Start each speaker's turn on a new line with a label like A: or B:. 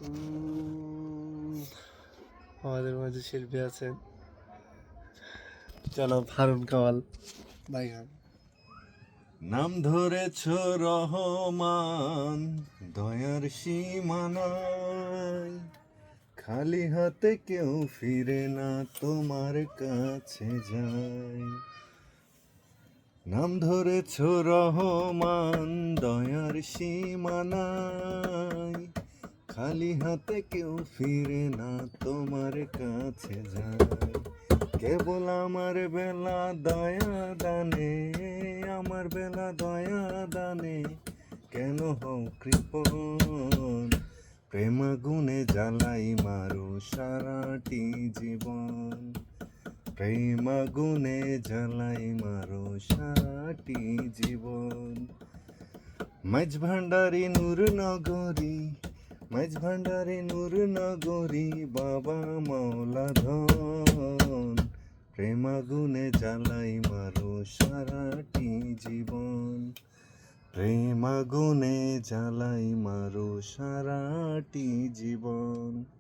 A: উম, আমাদের মাঝে শিল্পী আছেন জনাব হারুন কামাল ভাই গান।
B: নাম ধরেছ রহমান, দয়ার সীমানায়, খালি হাতে কেউ ফিরে না, তোমার কাছে যায়। নাম ধরেছ রহমান, দয়ার সীমানায়, খালি হাতে কেউ ফিরে না, তোমার কাছে যায়। কেবল আমার বেলা দয়া দানে, আমার বেলা দয়া দানে, কেন হও কৃপণ? প্রেম গুণে জ্বালাই মারো সারাটি জীবন, প্রেম গুণে জ্বালাই মারো সারাটি জীবন। মাঝ ভান্ডারি নূর নগরী, মাঝ ভান্ডারি নূর নগরী, বাবা মাওলা ধন, প্রেম গুণে জ্বালাই মারো সারাটি জীবন, প্রেম গুণে জ্বালাই মারো সারাটি জীবন।